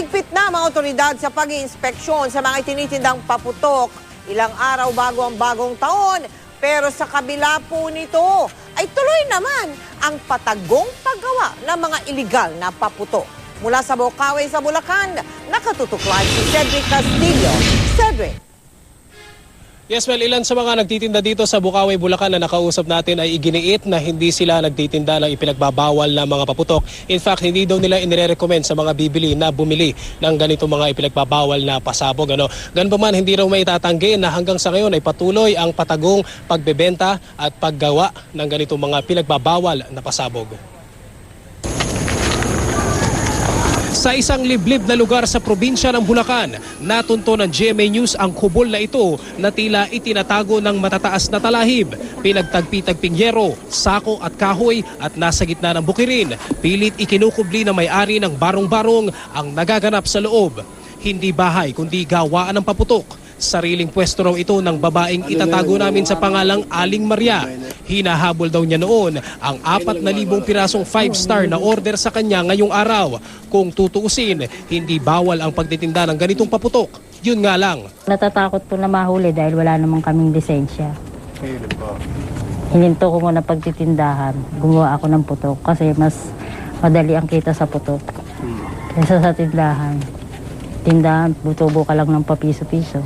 Mahigpit na mga otoridad sa pag-iinspeksyon sa mga itinitindang paputok ilang araw bago ang bagong taon. Pero sa kabila po nito ay tuloy naman ang patagong paggawa ng mga iligal na paputok. Mula sa Bocaue sa Bulacan, nakatutok live si Cedric Castillo. Cedric. Yes, well, ilan sa mga nagtitinda dito sa Bocaue, Bulacan na nakausap natin ay iginiit na hindi sila nagtitinda ng ipinagbabawal na mga paputok. In fact, hindi daw nila inire-recommend sa mga bibili na bumili ng ganito mga ipinagbabawal na pasabog. Ganun pa man, hindi raw may itatanggi na hanggang sa ngayon ay patuloy ang patagong pagbebenta at paggawa ng ganito mga pinagbabawal na pasabog. Sa isang liblib na lugar sa probinsya ng Bulacan, natunto ng GMA News ang kubol na ito na tila itinatago ng matataas na talahib. Pinagtagpi-tagping yero, sako at kahoy at nasa gitna ng bukirin. Pilit ikinukubli ng may-ari ng barong-barong ang nagaganap sa loob. Hindi bahay kundi gawaan ng paputok. Sariling pwesto raw ito ng babaeng itatago namin sa pangalang Aling Maria. Hinahabol daw niya noon ang 4,000 pirasong 5-star na order sa kanya ngayong araw. Kung tutuusin, hindi bawal ang pagtitinda ng ganitong paputok. Yun nga lang. Natatakot po na mahuli dahil wala namang kaming lisensya. Hininto ko muna pagtitindahan. Gumawa ako ng putok kasi mas madali ang kita sa putok kaysa sa tindahan. Tindahan, butubo ka lang ng papiso-piso.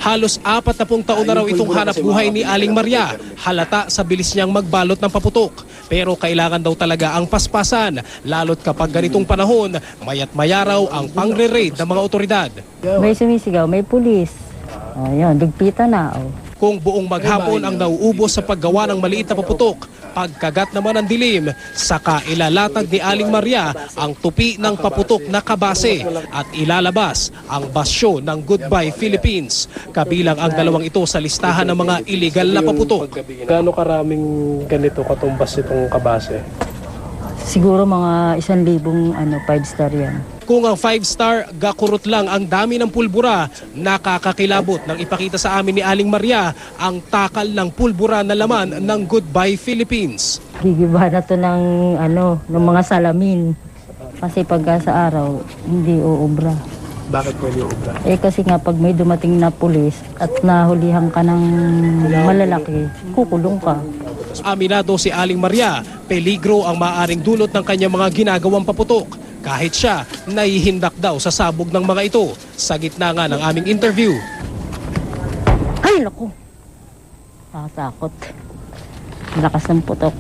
Halos 40 taon na raw itong hanap buhay ni Aling Maria. Halata sa bilis niyang magbalot ng paputok. Pero kailangan daw talaga ang paspasan, lalo't kapag ganitong panahon, mayat maya raw ang pangre-raid ng mga otoridad. May sumisigaw, may pulis. O yun, ligpitan na. O. Kung buong maghapon ang nauubos sa paggawa ng maliit na paputok, pagkagat naman ng dilim, saka ilalatag ni Aling Maria ang tupi ng paputok na kabase at ilalabas ang basyo ng Goodbye Philippines. Kabilang ang dalawang ito sa listahan ng mga illegal na paputok. Gaano karaming ganito katumbas itong kabase? Siguro mga 1,000 5-star yan. Kung ang 5-star gakurot lang ang dami ng pulbura, nakakakilabot nang ipakita sa amin ni Aling Maria ang takal ng pulbura na laman ng Goodbye Philippines. Gigiba na to ng mga salamin. Kasi pagka sa araw, hindi uubra. Bakit po hindi ubra? Kasi nga pag may dumating na pulis at nahulihan ka ng malalaki, kukulong ka. Aminado si Aling Maria, peligro ang maaring dulot ng kanyang mga ginagawang paputok. Kahit siya, naihindak daw sa sabog ng mga ito sa gitna nga ng aming interview. Ay, naku. Nakatakot. Lakas ng putok.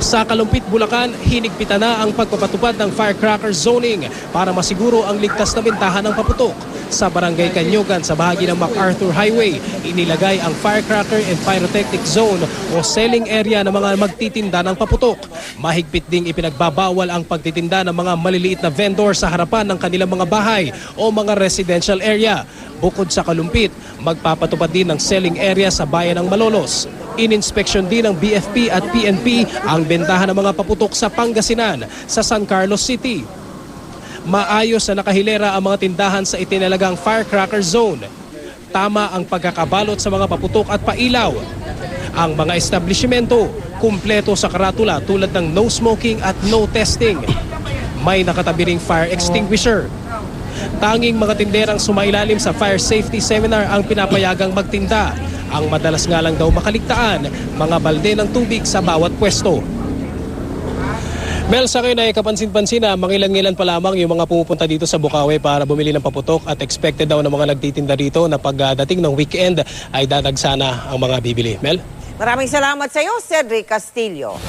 Sa Kalumpit, Bulacan, hinigpitan na ang pagpapatupad ng firecracker zoning para masiguro ang ligtas na bentahan ng paputok. Sa Barangay Kanyogan sa bahagi ng MacArthur Highway, inilagay ang firecracker and pyrotechnic zone o selling area ng mga magtitinda ng paputok. Mahigpit ding ipinagbabawal ang pagtitinda ng mga maliliit na vendor sa harapan ng kanilang mga bahay o mga residential area. Bukod sa Kalumpit, magpapatupad din ng selling area sa bayan ng Malolos. Ininspeksyon din ng BFP at PNP ang bentahan ng mga paputok sa Pangasinan sa San Carlos City. Maayos na nakahilera ang mga tindahan sa itinalagang firecracker zone. Tama ang pagkakabalot sa mga paputok at pailaw. Ang mga establishmento, kumpleto sa karatula tulad ng no smoking at no testing. May nakatabi ring fire extinguisher. Tanging mga tinderang sumailalim sa fire safety seminar ang pinapayagang magtinda. Ang madalas nga lang daw makaligtaan, mga balde ng tubig sa bawat pwesto. Mel, sa akin ay kapansin-pansin na mangilan-ngilan pa lamang yung mga pumupunta dito sa Bocaue para bumili ng paputok at expected daw ng mga nagtitinda dito na pagdating ng weekend ay dadag sana ang mga bibili. Mel? Maraming salamat sa iyo, Cedric Castillo.